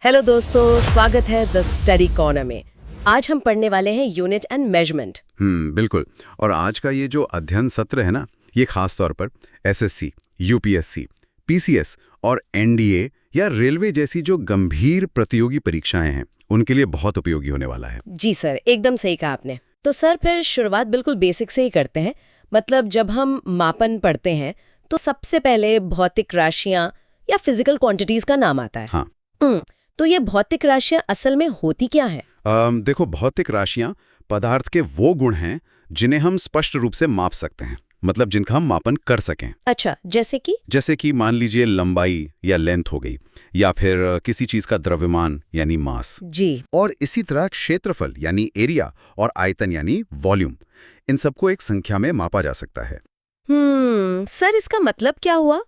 Hello दोस्तों, स्वागत है द स्टडी कॉर्नर में। आज हम पढ़ने वाले हैं यूनिट एंड मेजरमेंट। बिल्कुल। और आज का ये जो अध्ययन सत्र है ना, ये खास तौर पर एसएससी, यूपीएससी, पीसीएस और एनडीए या रेलवे जैसी जो गंभीर प्रतियोगी परीक्षाएं हैं, उनके लिए बहुत उपयोगी होने वाला है। जी सर, एकदम सही कहा आपने। तो सर फिर शुरुआत बिल्कुल बेसिक से ही करते हैं। मतलब जब हम मापन पढ़ते हैं तो सबसे पहले भौतिक राशियां या फिजिकल क्वांटिटीज का नाम आता है। हाँ। तो ये भौतिक राशियां असल में होती क्या है? देखो, भौतिक राशियां पदार्थ के वो गुण हैं जिन्हें हम स्पष्ट रूप से माप सकते हैं, मतलब जिनका हम मापन कर सकें। अच्छा, जैसे कि मान लीजिए लंबाई या लेंथ हो गई, या फिर किसी चीज का द्रव्यमान यानी मास। जी। और इसी तरह क्षेत्रफल यानी एरिया और आयतन यानी वॉल्यूम, इन सबको एक संख्या में मापा जा सकता है। सर इसका मतलब क्या हुआ?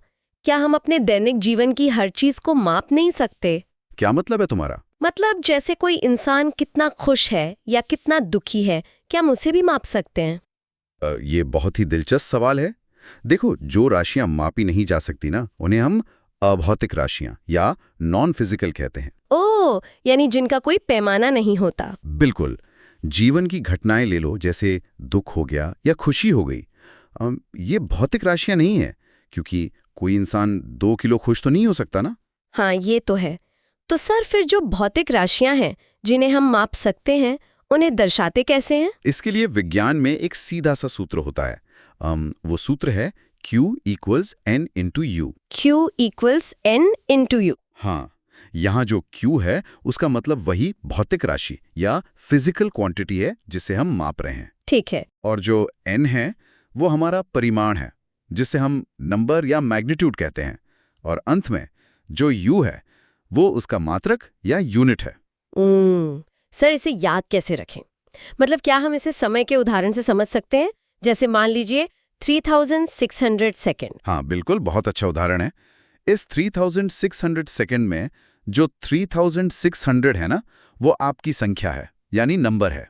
क्या हम अपने दैनिक जीवन की हर चीज को माप नहीं सकते? क्या मतलब है तुम्हारा? मतलब जैसे कोई इंसान कितना खुश है या कितना दुखी है, क्या हम उसे भी माप सकते हैं? ये बहुत ही दिलचस्प सवाल है। देखो, जो राशियां मापी नहीं जा सकती ना, उन्हें हम अभौतिक राशियां या नॉन फिजिकल कहते हैं। ओह, यानी जिनका कोई पैमाना नहीं होता। बिल्कुल। जीवन की घटनाएं ले लो, जैसे दुख हो गया या खुशी हो गई। ये भौतिक राशियां नहीं है, क्योंकि कोई इंसान 2 किलो खुश तो नहीं हो सकता ना। हाँ, ये तो है। तो सर फिर जो भौतिक राशियां हैं जिन्हें हम माप सकते हैं, उन्हें दर्शाते कैसे हैं? इसके लिए विज्ञान में एक सीधा सा सूत्र होता है। वो सूत्र है Q = N × U। Q = N × U। हाँ, यहाँ जो Q है उसका मतलब वही भौतिक राशि या फिजिकल क्वांटिटी है जिसे हम माप रहे हैं। ठीक है। और जो N है वो हमारा परिमाण है, जिसे हम नंबर या मैग्नीट्यूड कहते हैं। और अंत में जो U है वो उसका मात्रक या यूनिट है। सर इसे याद कैसे रखें? मतलब क्या हम इसे समय के उदाहरण से समझ सकते हैं? जैसे मान लीजिए 3600 सेकेंड। हाँ बिल्कुल, बहुत अच्छा उदाहरण है। इस 3600 सेकेंड में जो 3600 है ना, वो आपकी संख्या है यानी नंबर है,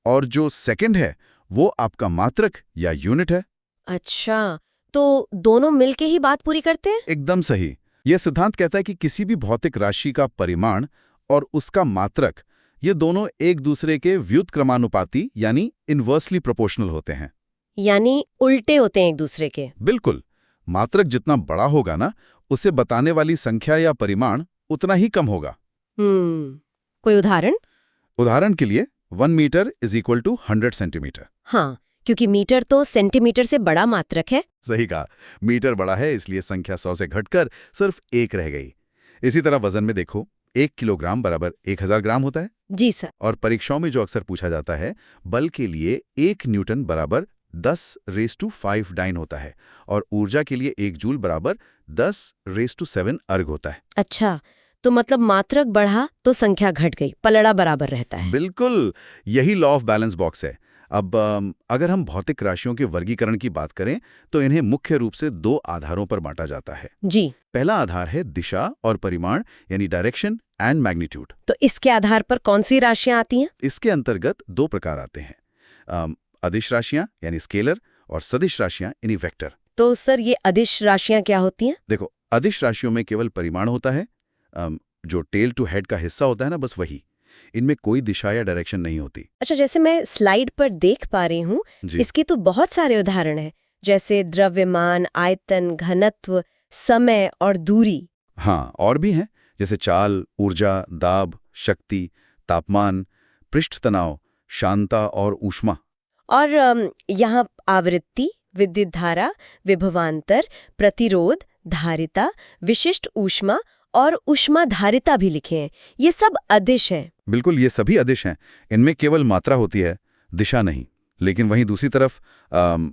और जो सेकेंड है वो आपका मात्रक या यूनिट है। अच्छा, तो दोनों मिलके ही बात पूरी करते हैं? एकदम सही। यह सिद्धांत कहता है कि किसी भी भौतिक राशि का परिमाण और उसका मात्रक, ये दोनों एक दूसरे के व्युत्क्रमानुपाती यानी इनवर्सली प्रोपोर्शनल होते हैं। यानी उल्टे होते हैं एक दूसरे के। बिल्कुल। मात्रक जितना बड़ा होगा ना, उसे बताने वाली संख्या या परिमाण उतना ही कम होगा। कोई उदाहरण? उदाहरण के लिए 1 मीटर = 100 सेंटीमीटर। हाँ, क्योंकि मीटर तो सेंटीमीटर से बड़ा मात्रक है। सही कहा। मीटर बड़ा है, इसलिए संख्या 100 से घटकर सिर्फ 1 रह गई। इसी तरह वजन में देखो, 1 किलोग्राम बराबर 1000 ग्राम होता है। जी सर। और परीक्षाओं में जो अक्सर पूछा जाता है, बल के लिए 1 न्यूटन बराबर 10⁵ डाइन होता है, और ऊर्जा के लिए 1 जूल बराबर 10�7 अर्ग होता है। अच्छा, तो मतलब मात्रक बढ़ा तो संख्या घट गई, पलड़ा बराबर रहता है। बिल्कुल, यही लॉ ऑफ बैलेंस बॉक्स है। अब अगर हम भौतिक राशियों के वर्गीकरण की बात करें तो इन्हें मुख्य रूप से 2 आधारों पर बांटा जाता है। जी। पहला आधार है दिशा और परिमाण यानी डायरेक्शन एंड मैग्नीट्यूड। तो इसके आधार पर कौन सी राशियां आती हैं? इसके अंतर्गत 2 प्रकार आते हैं, अदिश राशियां यानी स्केलर और सदिश राशियां यानी वेक्टर। तो सर ये अदिश राशियां क्या होती हैं? देखो, अदिश राशियों में केवल परिमाण होता है, जो टेल टू हेड का हिस्सा होता है ना, बस वही। इनमें कोई दिशा या डायरेक्शन नहीं होती। अच्छा, जैसे मैं स्लाइड पर देख पा रही हूँ, इसके तो बहुत सारे उदाहरण हैं, जैसे द्रव्यमान, आयतन, घनत्व, समय और दूरी। हाँ, और भी हैं, जैसे चाल, ऊर्जा, दाब, शक्ति, तापमान, पृष्ठ तनाव, शांता और ऊष्मा। और यहाँ आवृत्ति, विद्युत धारा, विभवांतर, प्रतिरोध, धारिता, विशिष्ट ऊष्मा और ऊष्माधारिता भी लिखे हैं। ये सब अदिश हैं। बिल्कुल, ये सभी अदिश हैं। इनमें केवल मात्रा होती है, दिशा नहीं। लेकिन वहीं दूसरी तरफ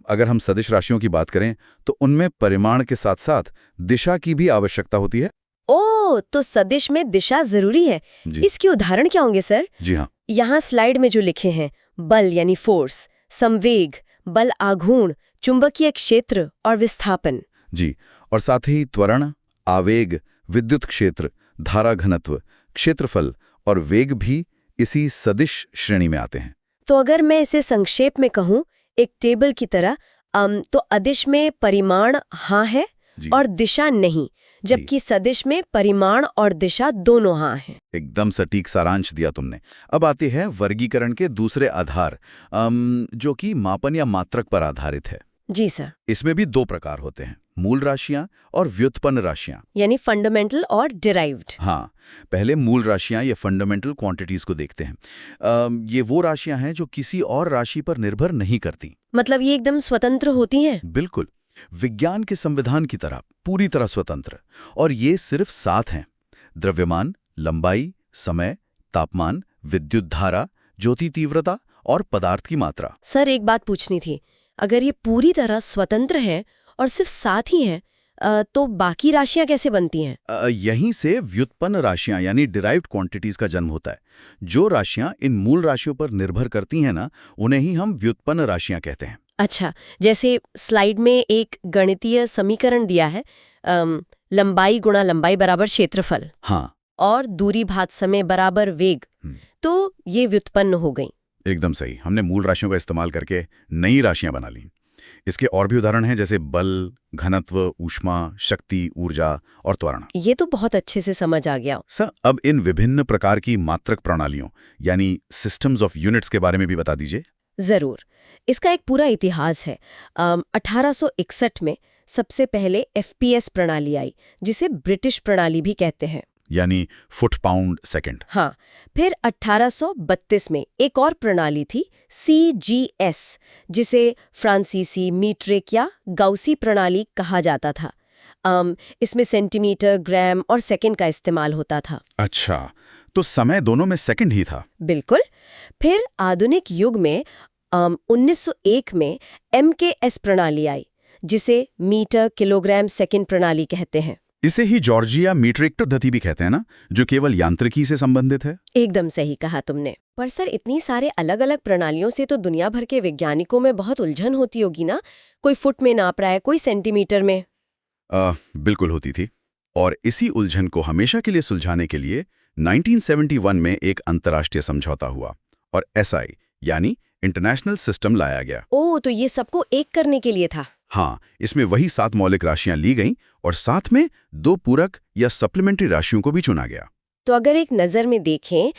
अगर हम सदिश राशियों की बात करें तो उनमें परिमाण के साथ साथ दिशा की भी आवश्यकता होती है। ओह, तो सदिश में दिशा जरूरी है। इसके उदाहरण क्या होंगे सर? जी हाँ, यहाँ स्लाइड में जो लिखे हैं, बल यानी फोर्स, संवेग, बल आघूर्ण, चुंबकीय क्षेत्र और विस्थापन। जी, और साथ ही त्वरण, आवेग, विद्युत क्षेत्र, धारा घनत्व, क्षेत्रफल और वेग भी इसी सदिश श्रेणी में आते हैं। तो अगर मैं इसे संक्षेप में कहूँ, एक टेबल की तरह, तो अदिश में परिमाण हाँ है और दिशा नहीं, जबकि सदिश में परिमाण और दिशा दोनों हाँ हैं। एकदम सटीक सारांश दिया तुमने। अब आते हैं वर्गीकरण के दूसरे आधार, जो कि मापन या मात्रक पर आधारित है। जी सर। इसमें भी दो प्रकार होते हैं, मूल राशियां और व्युत्पन्न राशियां, यानी फंडामेंटल और डिराइव्ड। हाँ, पहले मूल राशियां या फंडामेंटल क्वांटिटीज को देखते हैं। ये वो राशियां हैं जो किसी और राशि पर निर्भर नहीं करती। मतलब ये एकदम स्वतंत्र होती हैं? बिल्कुल, विज्ञान के संविधान की तरह पूरी तरह स्वतंत्र। और ये सिर्फ 7 हैं: द्रव्यमान, लंबाई, समय, तापमान, विद्युत धारा, ज्योति तीव्रता और पदार्थ की मात्रा। सर एक बात पूछनी थी, अगर ये पूरी तरह स्वतंत्र हैं और सिर्फ 7 ही हैं, तो बाकी राशियां कैसे बनती हैं? यहीं से व्युत्पन्न राशियां यानी डिराइव्ड क्वांटिटीज का जन्म होता है। जो राशियां इन मूल राशियों पर निर्भर करती हैं ना, उन्हें ही हम व्युत्पन्न राशियां कहते हैं। अच्छा, जैसे स्लाइड में एक गणितीय समीकरण दिया है, लंबाई गुणा लंबाई बराबर क्षेत्रफल, हाँ, और दूरी भाग समय बराबर वेग, तो ये व्युत्पन्न हो गई। एकदम सही। हमने मूल राशियों का इस्तेमाल करके नई राशियां बना ली। इसके और भी उदाहरण हैं, जैसे बल, घनत्व, ऊष्मा, शक्ति, ऊर्जा और त्वरण। ये तो बहुत अच्छे से समझ आ गया। सर, अब इन विभिन्न प्रकार की मात्रक प्रणालियों यानी सिस्टम्स ऑफ यूनिट्स के बारे में भी बता दीजिए। जरूर। इसका एक पूरा इतिहास है। 1861 में सबसे पहले FPS प्रणाली आई, जिसे ब्रिटिश प्रणाली भी कहते हैं, यानी फुट पाउंड सेकंड। हाँ, फिर 1832 में एक और प्रणाली थी CGS, जिसे फ्रांसीसी मीट्रिक या गाउसी प्रणाली कहा जाता था। इसमें सेंटीमीटर, ग्राम और सेकंड का इस्तेमाल होता था। अच्छा, तो समय दोनों में सेकंड ही था। बिल्कुल। फिर आधुनिक युग में 1901 में MKS प्रणाली आई, जिसे मीटर किलोग्राम सेकंड प्रणाली कहते हैं। इसे ही जॉर्जिया मीट्रिक पद्धति भी कहते हैं ना, जो केवल यांत्रिकी से संबंधित है। एकदम सही कहा तुमने। पर सर, इतनी सारे अलग अलग प्रणालियों से तो दुनिया भर के वैज्ञानिकों में बहुत उलझन होती होगी ना? कोई फुट में नाप रहा है, कोई सेंटीमीटर में। बिल्कुल होती थी। और इसी उलझन को हमेशा के लिए सुलझाने के लिए 1971 में एक अंतर्राष्ट्रीय समझौता हुआ और SI यानी इंटरनेशनल सिस्टम लाया गया। ओह, तो ये सबको एक करने के लिए था। हाँ, इसमें वही 7 मौलिक राशियां ली गईं और साथ में 2 पूरक या सप्लीमेंट्री राशियों को भी चुना गया। तो अगर एक नज़र में देखें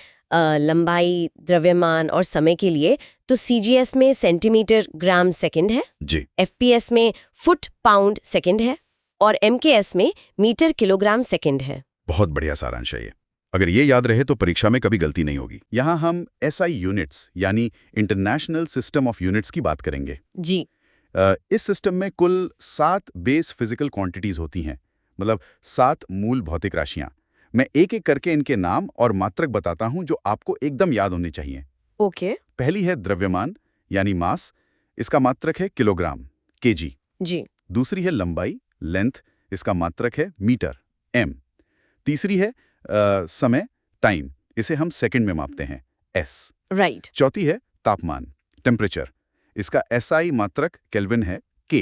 लंबाई, द्रव्यमान और समय के लिए, तो CGS में सेंटीमीटर ग्राम सेकंड है, जी, FPS में फुट पाउंड सेकंड है और MKS में मीटर किलोग्राम सेकंड है। बहुत बढ़िया सारांश है ये। अगर ये याद रहे तो परीक्षा में कभी गलती नहीं होगी। यहाँ हम SI यूनिट्स यानी इंटरनेशनल सिस्टम ऑफ यूनिट्स की बात करेंगे। जी। इस सिस्टम में कुल 7 बेस फिजिकल क्वांटिटीज होती हैं, मतलब 7 मूल भौतिक राशियां। मैं एक एक करके इनके नाम और मात्रक बताता हूं जो आपको एकदम याद होनी चाहिए। ओके। पहली है द्रव्यमान यानी मास, इसका मात्रक है किलोग्राम, kg। जी। दूसरी है लंबाई, लेंथ, इसका मात्रक है मीटर, m। तीसरी है समय, टाइम, इसे हम सेकंड में मापते हैं, s। राइट। चौथी है तापमान, टेम्परेचर, इसका SI मात्रक केल्विन है, K।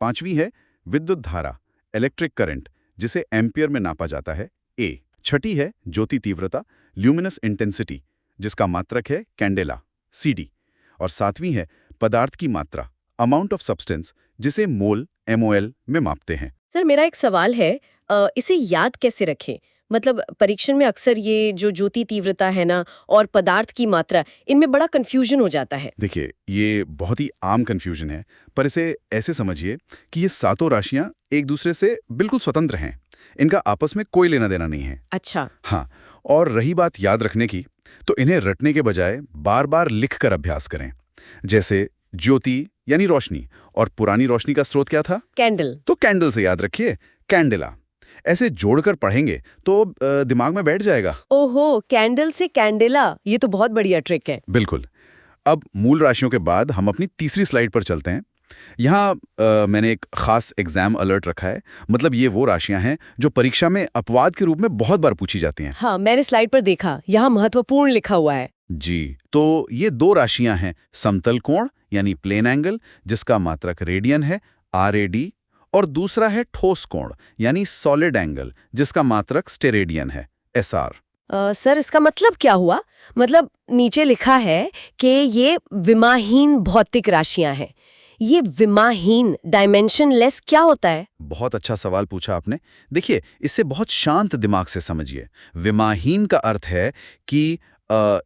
पांचवी है विद्युत धारा, इलेक्ट्रिक करंट, जिसे एम्पियर में नापा जाता है, A। छठी है ज्योति तीव्रता, ल्यूमिनस इंटेंसिटी, जिसका मात्रक है कैंडेला, CD। और सातवीं है पदार्थ की मात्रा, अमाउंट ऑफ सब्सटेंस, जिसे मोल, MOL में मापते हैं। सर, मेरा एक सवाल है, इसे याद कैसे रखें? मतलब परीक्षण में अक्सर ये जो ज्योति तीव्रता है ना और पदार्थ की मात्रा, इनमें बड़ा कंफ्यूजन हो जाता है। देखिए, ये बहुत ही आम कंफ्यूजन है, पर इसे ऐसे समझिए कि ये 7 राशियां एक दूसरे से बिल्कुल स्वतंत्र हैं। इनका आपस में कोई लेना देना नहीं है। अच्छा। हाँ, और रही बात याद रखने की, तो इन्हें रटने के बजाय बार बार लिख कर अभ्यास करें। जैसे ज्योति यानी रोशनी, और पुरानी रोशनी का स्रोत क्या था? कैंडल। तो कैंडल से याद रखिए, कैंडेला। ऐसे जोड़कर पढ़ेंगे तो दिमाग में बैठ जाएगा। ओहो, कैंडल से कैंडेला, ये तो बहुत बढ़िया ट्रिक है। बिल्कुल। अब मूल राशियों के बाद हम अपनी तीसरी स्लाइड पर चलते हैं। यहाँ मैंने एक खास एग्जाम अलर्ट रखा है, मतलब ये वो राशियां हैं जो परीक्षा में अपवाद के रूप में बहुत बार पूछी जाती हैं। हाँ, मैंने स्लाइड पर देखा, यहाँ महत्वपूर्ण लिखा हुआ है। जी, तो ये 2 राशियां हैं, समतल कोण यानी प्लेन एंगल, जिसका मात्रक रेडियन है, RAD, और दूसरा है ठोस कोण यानी सॉलिड एंगल, जिसका मात्रक स्टेरेडियन है, SR। सर, इसका मतलब क्या हुआ? मतलब नीचे लिखा है कि ये विमाहीन भौतिक राशियां हैं, ये विमाहीन डायमेंशनलेस क्या होता है? बहुत अच्छा सवाल पूछा आपने। देखिए, इसे बहुत शांत दिमाग से समझिए। विमाहीन का अर्थ है कि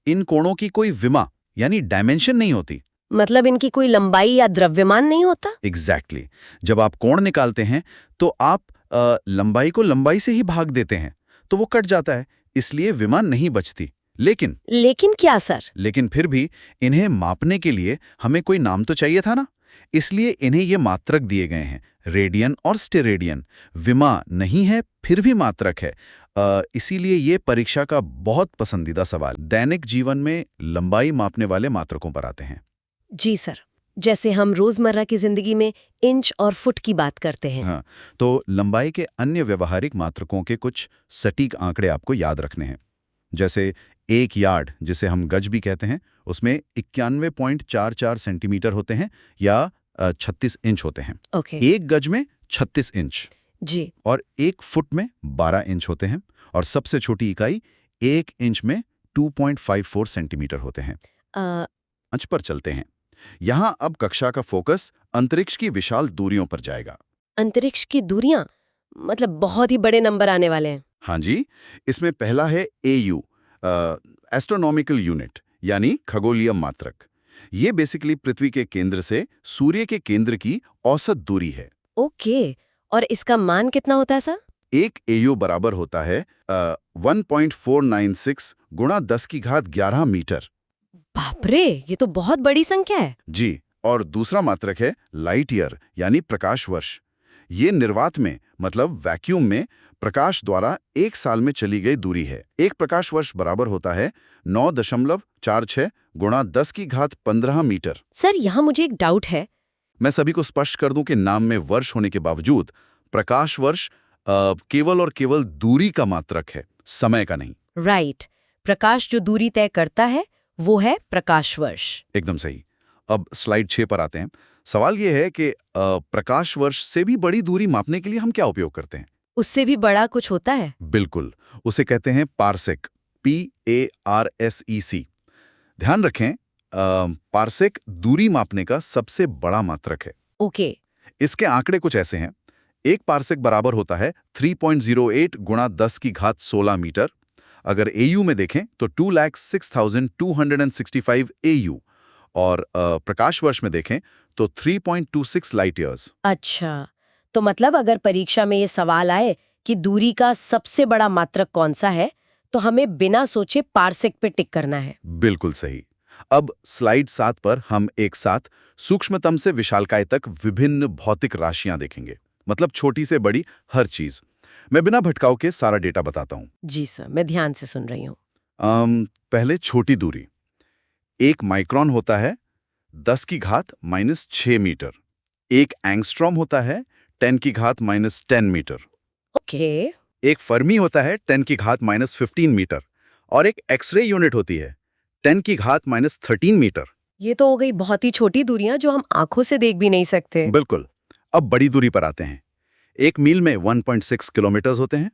इन कोणों की कोई विमा यानी डायमेंशन नहीं होती। मतलब इनकी कोई लंबाई या द्रव्यमान नहीं होता? एग्जैक्टली जब आप कोण निकालते हैं तो आप लंबाई को लंबाई से ही भाग देते हैं, तो वो कट जाता है, इसलिए विमा नहीं बचती। लेकिन क्या सर? लेकिन फिर भी इन्हें मापने के लिए हमें कोई नाम तो चाहिए था ना, इसलिए इन्हें ये मात्रक दिए गए हैं, रेडियन और स्टेरेडियन। विमा नहीं है फिर भी मात्रक है। इसीलिए ये परीक्षा का बहुत पसंदीदा सवाल दैनिक जीवन में लंबाई मापने वाले मात्रकों पर आते हैं। जी सर, जैसे हम रोजमर्रा की जिंदगी में इंच और फुट की बात करते हैं। हाँ, तो लंबाई के अन्य व्यवहारिक मात्रकों के कुछ सटीक आंकड़े आपको याद रखने हैं। जैसे 1 यार्ड, जिसे हम गज भी कहते हैं, उसमें 91.44 सेंटीमीटर होते हैं या 36 इंच होते हैं। ओके। 1 गज में 36 इंच जी। और 1 फुट में 12 इंच होते हैं, और सबसे छोटी इकाई 1 इंच में 2.54 सेंटीमीटर होते हैं। अंच पर चलते हैं। यहां अब कक्षा का फोकस अंतरिक्ष की विशाल दूरियों पर जाएगा। अंतरिक्ष की दूरियां, मतलब बहुत ही बड़े नंबर आने वाले हैं। हाँ जी, इसमें पहला है AU, एस्ट्रोनॉमिकल यूनिट, यानी खगोलीय मात्रक। ये बेसिकली पृथ्वी के केंद्र से सूर्य के केंद्र की औसत दूरी है। ओके, और इसका मान कितना होता है सर? 1 AU बराबर होता है 1.496 गुणा 10⁻11 मीटर। बाप रे, ये तो बहुत बड़ी संख्या है। जी, और दूसरा मात्रक है लाइट ईयर, यानी प्रकाश वर्ष। ये निर्वात में, मतलब वैक्यूम में, प्रकाश द्वारा 1 साल में चली गई दूरी है। 1 प्रकाश वर्ष बराबर होता है 9.46 गुणा 10⁻15 मीटर। सर, यहाँ मुझे एक डाउट है। मैं सभी को स्पष्ट कर दूं कि नाम में वर्ष होने के बावजूद प्रकाश वर्ष केवल और केवल दूरी का मात्रक है, समय का नहीं। राइट, प्रकाश जो दूरी तय करता है वो है प्रकाश वर्ष। एकदम सही। अब स्लाइड 6 पर आते हैं। सवाल ये है कि प्रकाश वर्ष से भी बड़ी दूरी मापने के लिए हम क्या उपयोग करते हैं? उससे भी बड़ा कुछ होता है? बिल्कुल, उसे कहते हैं पारसेक, PARSEC। ध्यान रखें, पारसेक दूरी मापने का सबसे बड़ा मात्रक है। ओके। इसके आंकड़े कुछ ऐसे हैं। 1 पारसेक बराबर होता है 3.08 गुणा 10⁻16 मीटर। अगर AU में देखें तो 2,06,265 AU, और प्रकाश वर्ष में देखें तो 3.26 लाइट ईयर्स। अच्छा, तो मतलब अगर परीक्षा में ये सवाल आए कि दूरी का सबसे बड़ा मात्रक कौन सा है, तो हमें बिना सोचे पारसेक पे टिक करना है। बिल्कुल सही। अब स्लाइड 7 पर हम एक साथ सूक्ष्मतम से विशालकाय तक विभिन्न भौतिक राशियां देखेंगे, मतलब छोटी से बड़ी हर चीज। मैं बिना भटकाव के सारा डेटा बताता हूं। जी सर, मैं ध्यान से सुन रही हूँ। पहले छोटी दूरी। 1 माइक्रोन होता है 10⁻⁻6 मीटर। 1 एंगस्ट्रॉम होता है 10⁻⁻10 मीटर। ओके। 1 फर्मी होता है 10⁻⁻15 मीटर। और एक एक्सरे यूनिट होती है 10⁻⁻13 मीटर। ये तो हो गई बहुत ही छोटी दूरियां जो हम आंखों से देख भी नहीं सकते। बिल्कुल। अब बड़ी दूरी पर आते हैं। 1 मील में 1.6 किलोमीटर होते हैं,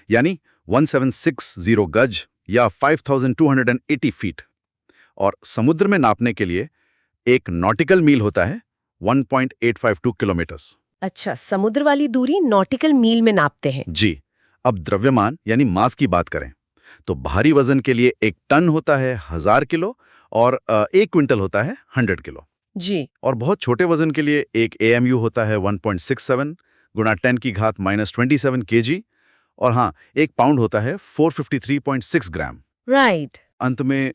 यानी 1760 गज या 5280 फीट। और समुद्र में नापने के लिए 1 नॉटिकल मील होता है 1.852 किलोमीटर्स। अच्छा, समुद्र वाली दूरी नॉटिकल मील में नापते हैं। जी। अब द्रव्यमान यानी मास की बात करें तो भारी वजन के लिए 1 टन होता है 1000 किलो, और 1 क्विंटल होता है 100 किलो। जी। और बहुत छोटे वजन के लिए 1 AMU होता है 1.67 गुणा 10⁻⁻27 kg, और हाँ, 1 पाउंड होता है 453.6 ग्राम। राइट। अंत में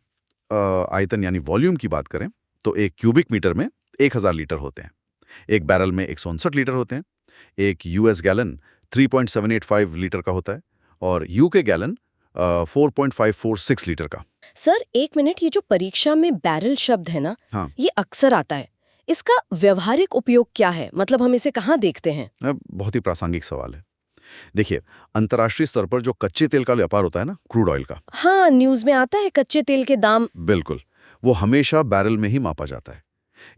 आयतन यानी वॉल्यूम की बात करें तो 1 क्यूबिक मीटर में 1000 लीटर होते हैं। 1 बैरल में 159 लीटर होते हैं। 1 US गैलन 3.785 लीटर का होता है, और UK गैलन 4.546 लीटर का। सर, 1 मिनट, ये जो परीक्षा में बैरल शब्द है ना, हाँ। ये अक्सर आता है। इसका व्यवहारिक उपयोग क्या है? मतलब हम इसे कहाँ देखते हैं? बहुत ही प्रासंगिक सवाल है। देखिए, अंतर्राष्ट्रीय स्तर पर जो कच्चे तेल का व्यापार होता है ना, क्रूड ऑयल का। हाँ, न्यूज में आता है कच्चे तेल के दाम। बिल्कुल, वो हमेशा बैरल में ही मापा जाता है।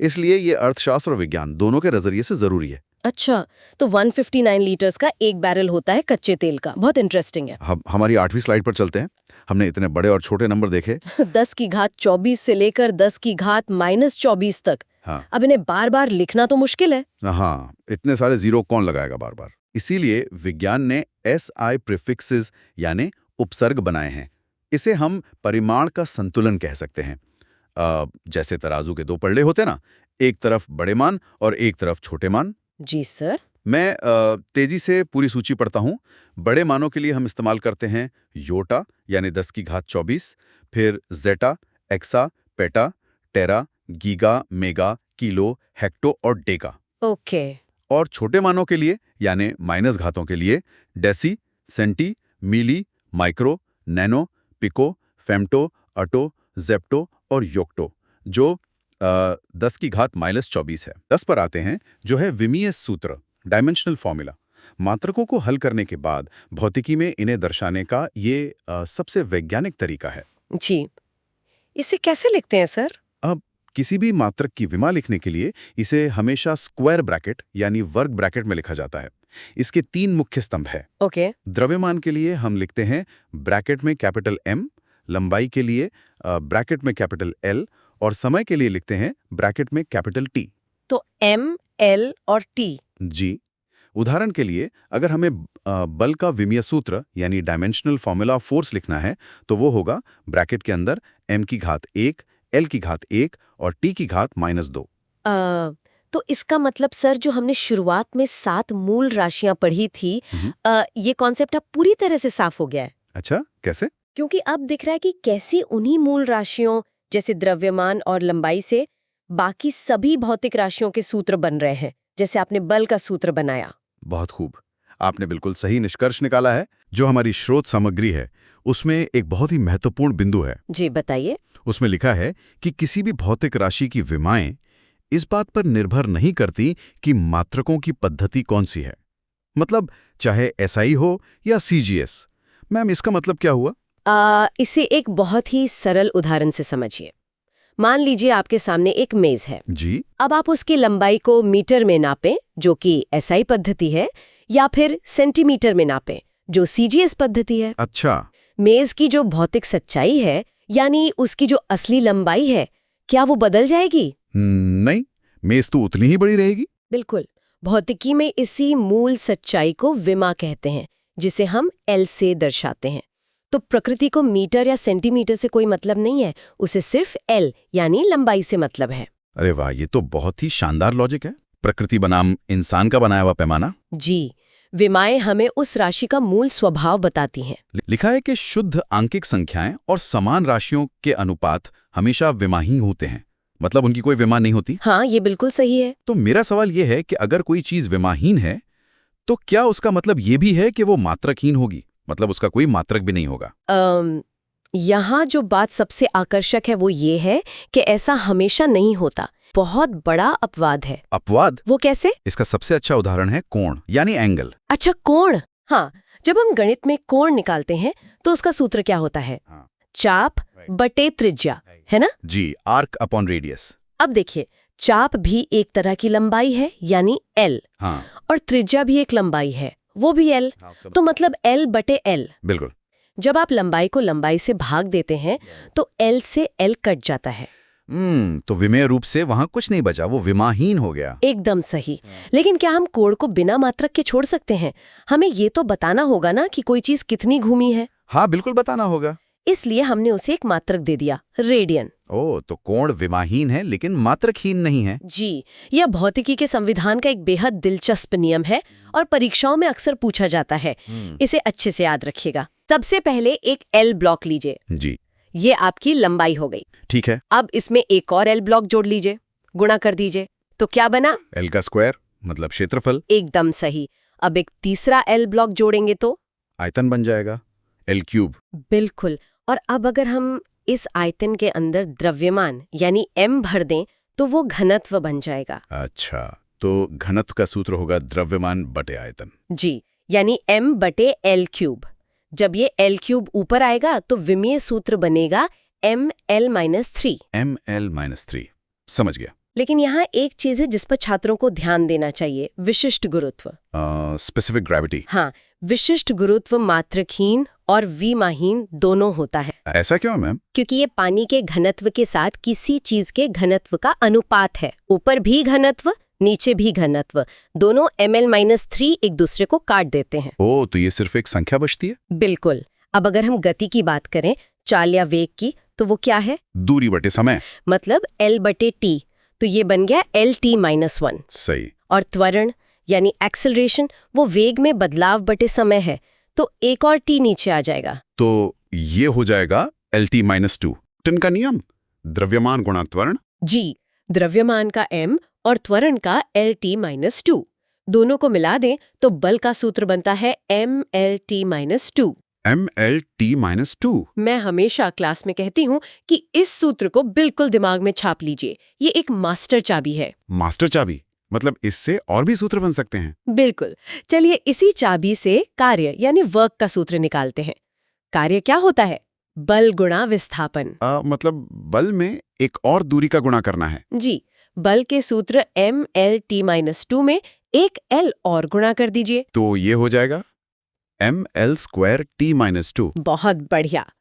इसलिए ये अर्थशास्त्र और विज्ञान दोनों के नजरिए से जरूरी है। अच्छा, तो 159 लीटर्स का 1 बैरल होता है कच्चे तेल का। बहुत इंटरेस्टिंग है। हमारी 8वीं स्लाइड पर चलते हैं। हमने इतने बड़े और छोटे नंबर देखे। 10⁻24 से लेकर 10⁻−24 तक। हाँ अब इन्हें बार बार लिखना तो मुश्किल है। हाँ, इतने सारे जीरो कौन लगाएगा बार बार। इसीलिए विज्ञान ने SI प्रीफिक्सेस यानी उपसर्ग बनाए हैं। इसे हम परिमाण का संतुलन कह सकते हैं। जैसे तराजू के दो पल्ले होते ना, एक तरफ बड़े मान और एक तरफ छोटे मान। जी सर। मैं तेजी से पूरी सूची पढ़ता हूँ। बड़े मानों के लिए हम इस्तेमाल करते हैं योटा यानी 10 की घात 24, फिर जेटा, एक्सा, पेटा, टेरा, गीगा, मेगा, किलो, हेक्टो और डेका। ओके। और छोटे मानों के लिए यानी माइनस घातों के लिए डेसी, सेंटी, मिली, माइक्रो, नैनो, पिको, फेम्टो, अटो, जेप्टो और योक्टो, जो 10 की घात -24 है। 10 पर आते हैं, जो है विमीय सूत्र, डायमेंशनल फॉर्मूला। मात्रकों को हल करने के बाद भौतिकी में इन्हें दर्शाने का ये सबसे वैज्ञानिक तरीका है। जी, इसे कैसे लिखते हैं सर? अब किसी भी मात्रक की विमा लिखने के लिए इसे हमेशा स्क्वायर ब्रैकेट यानी वर्ग ब्रैकेट में लिखा जाता है। इसके 3 मुख्य स्तंभ है। ओके। द्रव्यमान के लिए हम लिखते हैं ब्रैकेट में कैपिटल M, लंबाई के लिए ब्रैकेट में कैपिटल L और समय के लिए लिखते हैं ब्रैकेट में कैपिटल T। तो M, L और T। जी, उदाहरण के लिए अगर हमें बल का विमीय सूत्र यानी डायमेंशनल फॉर्मूला ऑफ फोर्स लिखना है तो वो होगा ब्रैकेट के अंदर m की घात 1, L की घात 1 और T की घात -2। तो इसका मतलब सर, जो हमने शुरुआत में 7 मूल राशियां पढ़ी थी, ये कॉन्सेप्ट अब पूरी तरह से साफ हो गया है। अच्छा, कैसे? क्योंकि अब दिख रहा है कि कैसे उन्हीं मूल राशियों जैसे द्रव्यमान और लंबाई से बाकी सभी भौतिक राशियों के सूत्र बन रहे हैं, जैसे आपने बल का सूत्र बनाया। बहुत खूब, आपने बिल्कुल सही निष्कर्ष निकाला है। जो हमारी स्रोत सामग्री है उसमें एक बहुत ही महत्वपूर्ण बिंदु है। जी बताइए। उसमें लिखा है कि किसी भी भौतिक राशि की विमाएं इस बात पर निर्भर नहीं करती कि मात्रकों की पद्धति कौन सी है। मतलब चाहे SI हो या CGS। मैम, इसका मतलब क्या हुआ? इसे एक बहुत ही सरल उदाहरण से समझिए। मान लीजिए आपके सामने एक मेज है। जी। अब आप उसकी लंबाई को मीटर में नापें, जो कि SI पद्धति है, या फिर सेंटीमीटर में नापें, जो CGS पद्धति है। अच्छा। मेज की जो भौतिक सच्चाई है, यानी उसकी जो असली लंबाई है, क्या वो बदल जाएगी? नहीं, मेज तो उतनी ही बड़ी रहेगी। बिल्कुल। भौतिकी में इसी मूल सच्चाई को विमा कहते हैं, जिसे हम L से दर्शाते हैं। तो प्रकृति को मीटर या सेंटीमीटर से कोई मतलब नहीं है, उसे सिर्फ L यानी लंबाई से मतलब है। अरे वाह, ये तो बहुत ही शानदार लॉजिक है। प्रकृति बनाम इंसान का बनाया हुआ पैमाना। जी, विमाएं हमें उस राशि का मूल स्वभाव बताती हैं। लिखा है कि शुद्ध आंकिक संख्याएं और समान राशियों के अनुपात हमेशा विमाहीन होते हैं, मतलब उनकी कोई विमा नहीं होती। हाँ, ये बिल्कुल सही है। तो मेरा सवाल ये है कि अगर कोई चीज विमाहीन है तो क्या उसका मतलब ये भी है कि वो मात्रकहीन होगी, मतलब उसका कोई मात्रक भी नहीं होगा? यहाँ जो बात सबसे आकर्षक है वो ये है कि ऐसा हमेशा नहीं होता। बहुत बड़ा अपवाद है। अपवाद? वो कैसे? इसका सबसे अच्छा उदाहरण है कोण यानी एंगल। अच्छा, कोण। हाँ, जब हम गणित में कोण निकालते हैं तो उसका सूत्र क्या होता है? हाँ। चाप बटे त्रिज्या, है ना? जी, आर्क अपॉन रेडियस। अब देखिए, चाप भी एक तरह की लंबाई है यानी L, हाँ। और त्रिज्या भी एक लंबाई है, वो भी L। तो मतलब L बटे L। बिल्कुल। जब आप लंबाई को लंबाई से भाग देते हैं तो L से L कट जाता है। तो विमेय रूप से वहां कुछ नहीं बचा, वो विमाहीन हो गया। एकदम सही। लेकिन क्या हम कोण को बिना मात्रक के छोड़ सकते हैं? हमें ये तो बताना होगा ना कि कोई चीज कितनी घूमी है। हाँ, बिल्कुल बताना होगा। इसलिए हमने उसे एक मात्रक दे दिया, रेडियन। ओह, तो कोण विमाहीन है लेकिन मात्रकहीन नहीं है। जी, यह भौतिकी के संविधान का एक बेहद दिलचस्प नियम है और परीक्षाओं में अक्सर पूछा जाता है। इसे अच्छे से याद रखिएगा। सबसे पहले एक L ब्लॉक लीजिए। जी। ये आपकी लंबाई हो गई। ठीक है। अब इसमें एक और L ब्लॉक जोड़ लीजिए, गुणा कर दीजिए, तो क्या बना? L का स्क्वायर मतलब क्षेत्रफल। एकदम सही। अब एक तीसरा L ब्लॉक जोड़ेंगे तो आयतन बन जाएगा, L क्यूब। बिल्कुल। और अब अगर हम इस आयतन के अंदर द्रव्यमान यानी M भर दें तो वो घनत्व बन जाएगा। अच्छा, तो घनत्व का सूत्र होगा द्रव्यमान बटे आयतन। जी, यानी M बटे L क्यूब। जब ये L क्यूब ऊपर आएगा तो विमीय सूत्र बनेगा ML-3। ML-3, समझ गया। लेकिन यहाँ एक चीज है जिस पर छात्रों को ध्यान देना चाहिए, विशिष्ट गुरुत्व। Specific gravity. हाँ, विशिष्ट गुरुत्व मात्रकहीन और विमाहीन दोनों होता है। ऐसा क्यों मैम? क्योंकि ये पानी के घनत्व के साथ किसी चीज के घनत्व का अनुपात है। ऊपर भी घनत्व, नीचे भी घनत्व, दोनों ml-3 एक दूसरे को काट देते हैं। ओ, तो ये सिर्फ एक संख्या बचती है? बिल्कुल। अब अगर हम गति की बात करें, चाल या वेग की, तो वो क्या है? दूरी बटे समय। मतलब L/T, तो ये बन गया LT-1। सही। और त्वरण यानी एक्सेलरेशन, वो वेग में बदलाव बटे समय है, तो एक और T नीचे आ जाएगा। तो ये हो जाएगा LT-2। न्यूटन का नियम, द्रव्यमान गुणा त्वरण। जी, द्रव्यमान का m और त्वरण का LT-2, दोनों को मिला दें तो बल का सूत्र बनता है mLT-2। mLT-2। मैं हमेशा क्लास में कहती हूँ कि इस सूत्र को बिल्कुल दिमाग में छाप लीजिए, ये एक मास्टर चाबी है। मास्टर चाबी मतलब इससे और भी सूत्र बन सकते हैं? बिल्कुल। चलिए इसी चाबी से कार्य यानी वर्क का सूत्र निकालते हैं। कार्य क्या होता है? बल गुणा विस्थापन। मतलब बल में एक और दूरी का गुणा करना है। जी, बल के सूत्र mLT-2 में एक L और गुणा कर दीजिए, तो ये हो जाएगा mL²T-2। बहुत बढ़िया।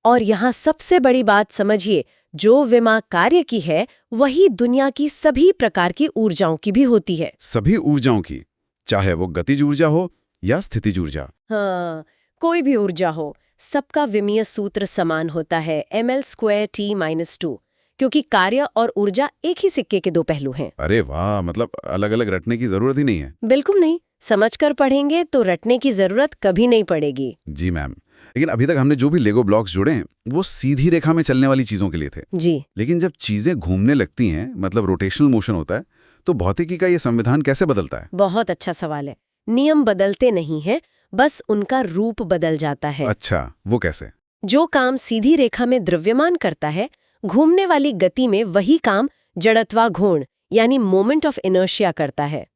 और यहाँ सबसे बड़ी बात समझिए, जो विमा कार्य की है वही दुनिया की सभी प्रकार की ऊर्जाओं की भी होती है। सभी ऊर्जाओं की, चाहे वो गतिज ऊर्जा हो या स्थितिज ऊर्जा। हाँ, कोई भी ऊर्जा हो, सबका विमीय सूत्र समान होता है mL²T-2, क्योंकि कार्य और ऊर्जा एक ही सिक्के के दो पहलू हैं। अरे वाह, मतलब अलग अलग रटने की जरूरत ही नहीं है। बिल्कुल नहीं, समझकर पढ़ेंगे तो रटने की जरूरत कभी नहीं पड़ेगी। जी मैम, लेकिन अभी तक हमने जो भी लेगो ब्लॉक्स जोड़े हैं वो सीधी रेखा में चलने वाली चीजों के लिए थे। जी, लेकिन जब चीजें घूमने लगती हैं, मतलब रोटेशनल मोशन होता है, तो भौतिकी का ये संविधान कैसे बदलता है? बहुत अच्छा सवाल है। नियम बदलते नहीं हैं, बस उनका रूप बदल जाता है। अच्छा, वो कैसे? जो काम सीधी रेखा में द्रव्यमान करता है, घूमने वाली गति में वही काम जड़त्वाघूर्ण यानी मोमेंट ऑफ इनर्शिया करता है।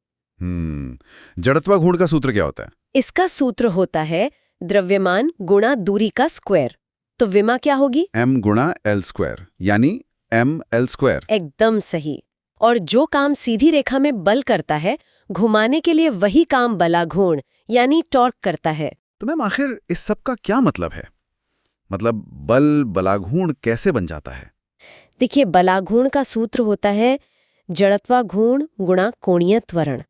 जड़त्वाघूर्ण का सूत्र क्या होता है? इसका सूत्र होता है द्रव्यमान गुणा दूरी का स्क्वायर। तो विमा क्या होगी? m गुणा L², यानी mL²। एकदम सही। और जो काम सीधी रेखा में बल करता है, घुमाने के लिए वही काम बलाघूर्ण यानी टॉर्क करता है। तो मैम आखिर इस सब का क्या मतलब है? मतलब बल बलाघूर्ण कैसे बन जाता है? देखिए, बलाघूर्ण का सूत्र होता है जड़त्वाघूर्ण गुणा कोणीय त्वरण।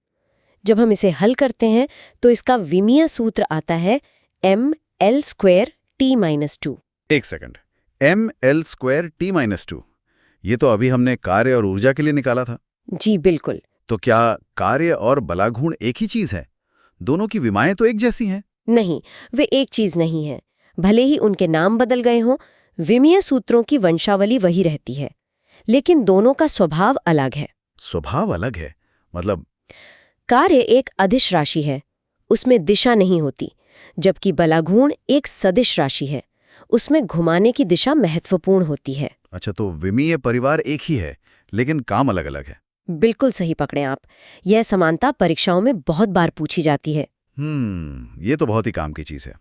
जब हम इसे हल करते हैं तो इसका विमीय सूत्र आता है mL²T-2। एक सेकंड, mL²T-2, ये तो अभी हमने कार्य और ऊर्जा के लिए निकाला था। जी बिल्कुल। तो क्या कार्य और बलाघूर्ण एक ही चीज है? दोनों की विमाएं तो एक जैसी हैं। नहीं, वे एक चीज नहीं है। भले ही उनके नाम बदल गए हों, विमीय सूत्रों की वंशावली वही रहती है, लेकिन दोनों का स्वभाव अलग है। स्वभाव अलग है मतलब? कार्य एक अदिश राशि है, उसमें दिशा नहीं होती, जबकि बलाघूर्ण एक सदिश राशि है, उसमें घुमाने की दिशा महत्वपूर्ण होती है। अच्छा, तो विमीय परिवार एक ही है लेकिन काम अलग अलग है। बिल्कुल सही पकड़े आप। यह समानता परीक्षाओं में बहुत बार पूछी जाती है। ये तो बहुत ही काम की चीज है।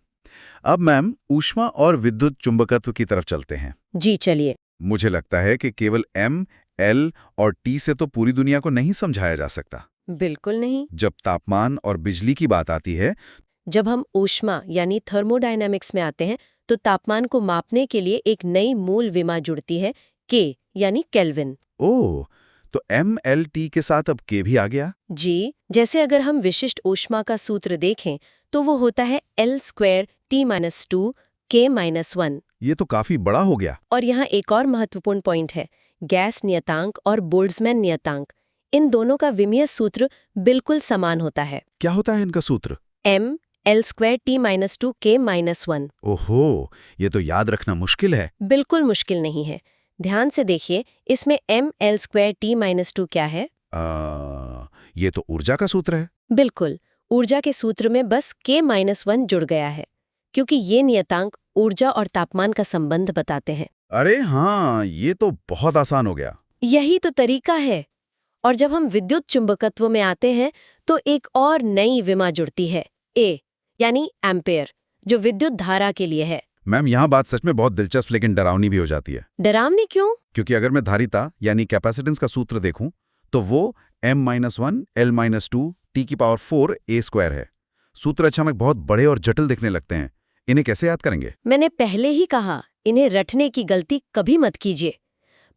अब मैम ऊष्मा और विद्युत चुंबकत्व की तरफ चलते हैं। जी चलिए। मुझे लगता है कि केवल M, L और T से तो पूरी दुनिया को नहीं समझाया जा सकता। बिल्कुल नहीं। जब तापमान और बिजली की बात आती है, जब हम ऊष्मा यानी थर्मोडायनामिक्स में आते हैं तो तापमान को मापने के लिए एक नई मूल विमा जुड़ती है, K यानी केल्विन। ओह, तो mLT के साथ अब K भी आ गया? जी, जैसे अगर हम विशिष्ट ऊष्मा का सूत्र देखें तो वो होता है L²T-2 K-1। ये तो काफी बड़ा हो गया। और यहाँ एक और महत्वपूर्ण पॉइंट है, गैस नियतांक और बोल्ट्जमैन नियतांक, इन दोनों का विमीय सूत्र बिल्कुल समान होता है। क्या होता है इनका सूत्र? m L²T-2 K-1। ओहो, ये तो याद रखना मुश्किल है। बिल्कुल मुश्किल नहीं है। ध्यान से देखिए, इसमें m L²T-2 क्या है? ये तो ऊर्जा का सूत्र है। बिल्कुल, ऊर्जा के सूत्र में बस K-1 जुड़ गया है, क्योंकि ये नियतांक ऊर्जा और तापमान का संबंध बताते हैं। अरे हाँ, ये तो बहुत आसान हो गया। यही तो तरीका है। और जब हम विद्युत चुंबकत्व में आते हैं तो एक और नई विमा जुड़ती है, A यानी एम्पेयर, जो विद्युत धारा के लिए है। मैम यहाँ बात सच में बहुत दिलचस्प लेकिन डरावनी भी हो जाती है। डरावनी क्यों? क्योंकि अगर मैं धारिता यानी कैपेसिटेंस का सूत्र देखूं तो वो m-1 L-2 T⁴ A² है। सूत्र अचानक बहुत बड़े और जटिल दिखने लगते हैं। इन्हें कैसे याद करेंगे? मैंने पहले ही कहा, इन्हें रटने की गलती कभी मत कीजिए।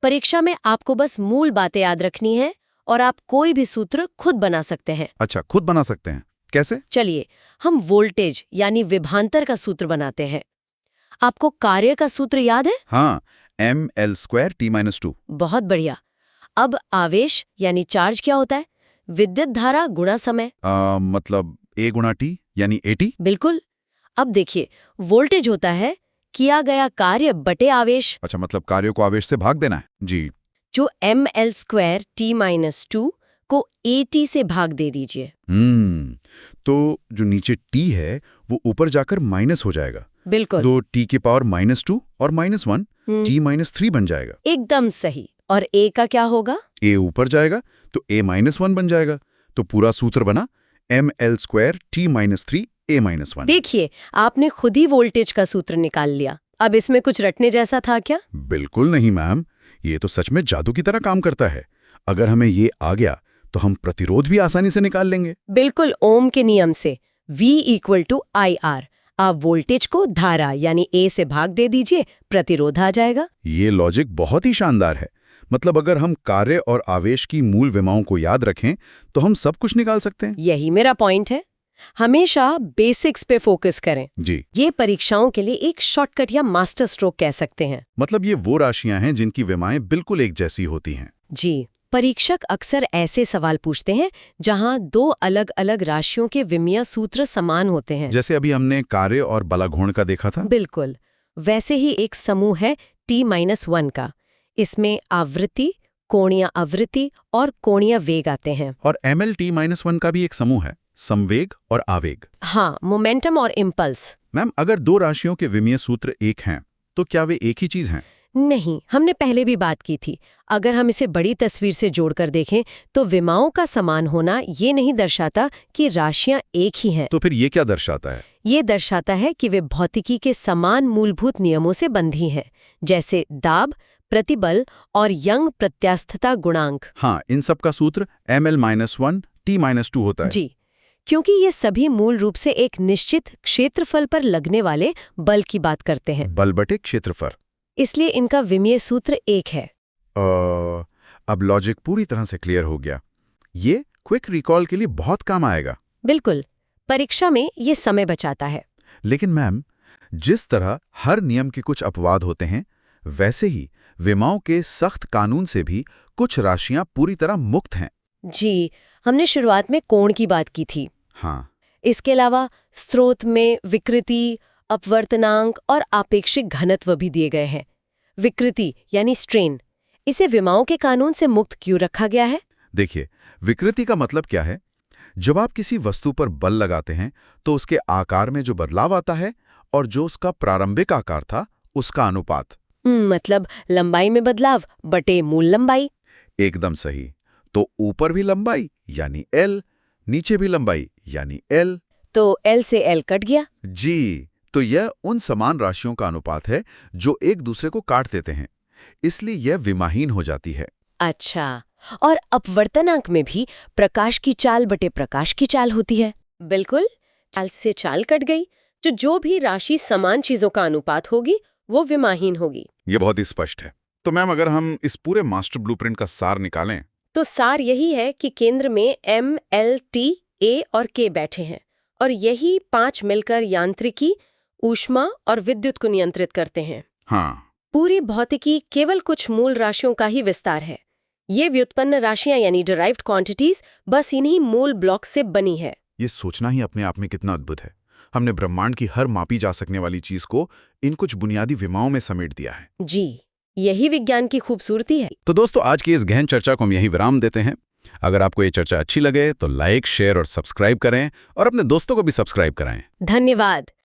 परीक्षा में आपको बस मूल बातें याद रखनी है और आप कोई भी सूत्र खुद बना सकते हैं। अच्छा, खुद बना सकते हैं, कैसे? चलिए, हम वोल्टेज यानी विभवांतर का सूत्र बनाते हैं। आपको कार्य का सूत्र याद है? हाँ, mL² t-2। बहुत बढ़िया। अब आवेश यानी चार्ज क्या होता है? विद्युत धारा गुणा समय। मतलब A गुणा T यानी AT? बिल्कुल। अब देखिए, वोल्टेज होता है किया गया कार्य बटे आवेश, अच्छा, मतलब कार्य को आवेश से भाग देना है। जी। जो mL² t-2 को AT से भाग दे दीजिए। तो जो नीचे T है वो ऊपर जाकर माइनस हो जाएगा। बिल्कुल। तो T की पावर -2 और -1 T-3 बन जाएगा। एकदम सही। और A का क्या होगा? A ऊपर जाएगा तो A-1 बन जाएगा। तो पूरा सूत्र बना mL² t-3 A-1। देखिए, आपने खुद ही वोल्टेज का सूत्र निकाल लिया। अब इसमें कुछ रटने जैसा था क्या? बिल्कुल नहीं मैम, ये तो सच में जादू की तरह काम करता है। अगर हमें ये आ गया तो हम प्रतिरोध भी आसानी से निकाल लेंगे। बिल्कुल, ओम के नियम से V = IR। आप वोल्टेज को धारा यानी A से भाग दे दीजिए, प्रतिरोध आ जाएगा। ये लॉजिक बहुत ही शानदार है। मतलब अगर हम कार्य और आवेश की मूल विमाओं को याद रखें तो हम सब कुछ निकाल सकते हैं। यही मेरा पॉइंट है। हमेशा बेसिक्स पे फोकस करें। जी। ये परीक्षाओं के लिए एक शॉर्टकट या मास्टर स्ट्रोक कह सकते हैं। मतलब ये वो राशियां हैं जिनकी विमाएं बिल्कुल एक जैसी होती हैं। जी। परीक्षक अक्सर ऐसे सवाल पूछते हैं जहां दो अलग अलग राशियों के विमीय सूत्र समान होते हैं। जैसे अभी हमने कार्य और बलाघूर्ण का देखा था। बिल्कुल। वैसे ही एक समूह है T-1 का। इसमें आवृत्ति, कोणीय आवृत्ति और कोणीय वेग आते हैं। और mL-T-1 का भी एक समूह है, संवेग और आवेग। हाँ, मोमेंटम और इम्पल्स। मैम, अगर दो राशियों के विमीय सूत्र एक हैं तो क्या वे एक ही चीज हैं? नहीं, हमने पहले भी बात की थी। अगर हम इसे बड़ी तस्वीर से जोड़कर देखें तो विमाओं का समान होना ये नहीं दर्शाता कि राशियां एक ही हैं। तो फिर ये क्या दर्शाता है? ये दर्शाता है कि वे भौतिकी के समान मूलभूत नियमों से बंधी हैं, जैसे दाब, प्रतिबल और यंग प्रत्यास्थता गुणांक। हाँ, इन सब का सूत्र mL-1 T-2 होता है। जी, क्योंकि ये सभी मूल रूप से एक निश्चित क्षेत्रफल पर लगने वाले बल की बात करते हैं। बल बटे क्षेत्रफल। इसलिए इनका विमीय सूत्र एक है। अब लॉजिक पूरी तरह से क्लियर हो गया। ये क्विक रिकॉल के लिए बहुत काम आएगा। बिल्कुल, परीक्षा में ये समय बचाता है। लेकिन मैम, जिस तरह हर नियम के कुछ अपवाद होते हैं, वैसे ही विमाओं के सख्त कानून से भी कुछ राशियां पूरी तरह मुक्त हैं। जी, हमने शुरुआत में कोण की बात की थी। हाँ। इसके अलावा स्रोत में विकृति, अपवर्तनांक और आपेक्षिक घनत्व भी दिए गए हैं। विकृति यानी स्ट्रेन, इसे विमाओं के कानून से मुक्त क्यों रखा गया है? देखिए, विकृति का मतलब क्या है? जब आप किसी वस्तु पर बल लगाते हैं तो उसके आकार में जो बदलाव आता है और जो उसका प्रारंभिक आकार था उसका अनुपात। मतलब लंबाई में बदलाव बटे मूल लंबाई। एकदम सही। तो ऊपर भी लंबाई यानी L, नीचे भी लंबाई यानी L। तो L से L कट गया। जी, तो यह उन समान राशियों का अनुपात है जो एक दूसरे को काट देते हैं, इसलिए यह विमाहीन हो जाती है। अच्छा, और अपवर्तनांक में भी प्रकाश की चाल बटे प्रकाश की चाल होती है। बिल्कुल, चाल से चाल कट गई। जो भी राशि समान चीजों का अनुपात होगी वो विमाहीन होगी। ये बहुत ही स्पष्ट है। तो मैम, अगर हम इस पूरे मास्टर ब्लूप्रिंट का सार निकालें तो सार यही है कि केंद्र में M, L, T, A और K बैठे हैं और यही 5 मिलकर यांत्रिकी, ऊष्मा और विद्युत को नियंत्रित करते हैं। हाँ। पूरी भौतिकी केवल कुछ मूल राशियों का ही विस्तार है। ये व्युत्पन्न राशियां यानी डिराइव्ड क्वांटिटीज बस इन्हीं मूल ब्लॉक से बनी है। ये सोचना ही अपने आप में कितना अद्भुत है। हमने ब्रह्मांड की हर मापी जा सकने वाली चीज को इन कुछ बुनियादी विमाओं में समेट दिया है। जी, यही विज्ञान की खूबसूरती है। तो दोस्तों, आज की इस गहन चर्चा को हम यहीं विराम देते हैं। अगर आपको ये चर्चा अच्छी लगे तो लाइक, शेयर और सब्सक्राइब करें और अपने दोस्तों को भी सब्सक्राइब कराएं। धन्यवाद।